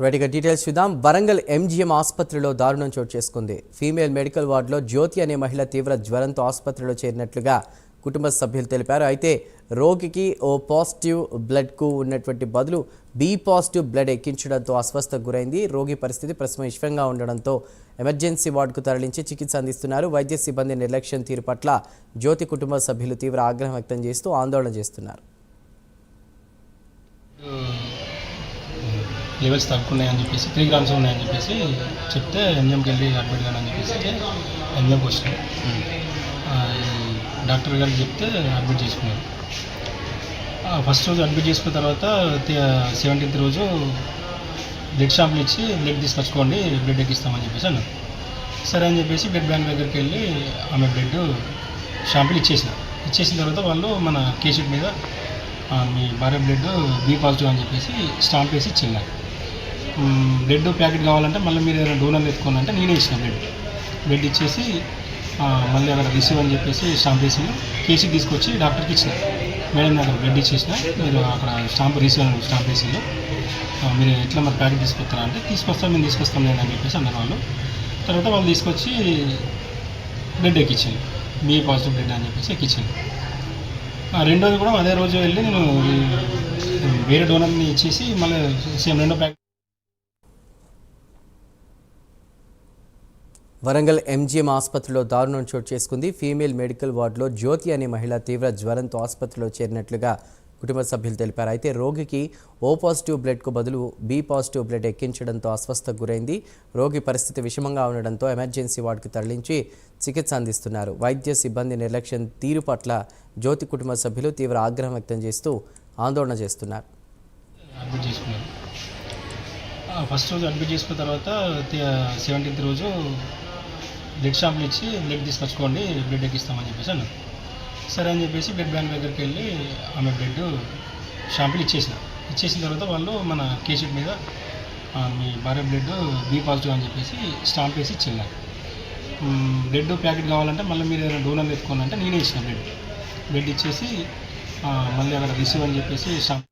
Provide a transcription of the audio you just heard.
రైట్గా details చూద్దాం. Warangal MGM ఆసుపత్రిలో దారుణం చోటు చేసుకుంది. ఫీమేల్ మెడికల్ వార్డులో జ్యోతి అనే మహిళ తీవ్ర జ్వరంతో ఆసుపత్రిలో చేరినట్లుగా కుటుంబ సభ్యులు తెలిపారు. అయితే రోగికి ఓ పాజిటివ్ బ్లడ్కు ఉన్నటువంటి బదులు బి పాజిటివ్ బ్లడ్ ఎక్కించడంతో అస్వస్థతకు గురైంది. రోగి పరిస్థితి ప్రస్తుతం విషమంగా ఉండడంతో ఎమర్జెన్సీ వార్డుకు తరలించి చికిత్స అందిస్తున్నారు. వైద్య సిబ్బంది నిర్లక్ష్యం తీరు పట్ల జ్యోతి కుటుంబ సభ్యులు తీవ్ర ఆగ్రహం వ్యక్తం చేస్తూ ఆందోళన చేస్తున్నారు. లెవెల్స్ తగ్గున్నాయని చెప్పేసి 3 గ్రామ్స్ ఉన్నాయని చెప్పేసి చెప్తే ఎంజిఎంకి వెళ్ళి అడ్మిట్ కానని చెప్పేసి ఎంజిఎంకి వచ్చినాం. డాక్టర్ గారికి చెప్తే అడ్మిట్ చేసుకున్నాం. ఫస్ట్ రోజు అడ్మిట్ చేసుకున్న తర్వాత 17th రోజు బ్లడ్ షాంపుల్ ఇచ్చి బ్లడ్ తీసుకొచ్చుకోండి, బ్లడ్ ఎక్కిస్తామని చెప్పేసి అన్నారు. సరే అని చెప్పేసి బ్లడ్ బ్యాంక్ దగ్గరికి వెళ్ళి ఆమె బ్లడ్ షాంపుల్ ఇచ్చేసిన తర్వాత వాళ్ళు మన కేషీట్ మీద మీ భార్య బ్లడ్ బి పాజిటివ్ అని చెప్పేసి స్టాంప్ వేసి ఇచ్చింది. బ్లడ్ ప్యాకెట్ కావాలంటే మళ్ళీ మీరు ఏదైనా డోనర్లు ఎత్తుకోవాలంటే నేనే ఇచ్చిన బ్లడ్ ఇచ్చేసి మళ్ళీ అక్కడ రిసీవ్ అని చెప్పేసి స్టాంప్ వేసి కేసీ తీసుకొచ్చి డాక్టర్కి ఇచ్చిన. మేడం అక్కడ బ్లడ్ ఇచ్చేసిన, మీరు అక్కడ స్టాంప్ రిసీవ్ స్టాంప్ వేసిందో మీరు ఎట్లా మరి ప్యాకెట్ తీసుకొస్తారా అంటే మేము తీసుకొస్తాం లేదని చెప్పేసి అన్నారు వాళ్ళు. తర్వాత వాళ్ళు తీసుకొచ్చి బ్లడ్ ఎక్కించింది, బి పాజిటివ్ బ్లడ్ అని చెప్పేసి ఎక్కించింది. రెండోది కూడా అదే రోజు వెళ్ళి నేను వేరే డోనర్ని ఇచ్చేసి మళ్ళీ సేమ్ రెండో ప్యాకెట్. వరంగల్ ఎంజీఎం ఆసుపత్రిలో దారుణం చోటు చేసుకుంది. ఫీమేల్ మెడికల్ వార్డులో జ్యోతి అనే మహిళ తీవ్ర జ్వరంతో ఆసుపత్రిలో చేరినట్లుగా కుటుంబ సభ్యులు తెలిపారు. అయితే రోగికి ఓ పాజిటివ్ బ్లడ్కు బదులు బి పాజిటివ్ బ్లడ్ ఎక్కించడంతో అస్వస్థతకు గురైంది. రోగి పరిస్థితి విషమంగా ఉండడంతో ఎమర్జెన్సీ వార్డుకు తరలించి చికిత్స అందిస్తున్నారు. వైద్య సిబ్బంది నిర్లక్ష్యం తీరు పట్ల జ్యోతి కుటుంబ సభ్యులు తీవ్ర ఆగ్రహం వ్యక్తం చేస్తూ ఆందోళన చేస్తున్నారు. ఫస్ట్ రోజు అడ్మిట్ చేసుకున్న తర్వాత 17th రోజు బ్లడ్ షాంపుల్ ఇచ్చి బ్లడ్ తీసుకొచ్చుకోండి, బ్లడ్ ఎక్కిస్తామని చెప్పేసి అన్నారు. సరే అని చెప్పేసి బ్లడ్ బ్యాంక్ దగ్గరికి వెళ్ళి ఆమె బ్లడ్ షాంపుల్ ఇచ్చేసిన తర్వాత వాళ్ళు మన కేషీట్ మీద మీ భార్య బ్లడ్ బి పాజిటివ్ అని చెప్పేసి స్టాంప్ వేసి ఇచ్చింది. బ్లడ్ ప్యాకెట్ కావాలంటే మళ్ళీ మీరు ఏదైనా డోనర్లు ఎత్తుకోవాలంటే నేనే ఇచ్చిన బ్లడ్ ఇచ్చేసి మళ్ళీ అక్కడ రిసీవ్ అని చెప్పేసి స్టాంప్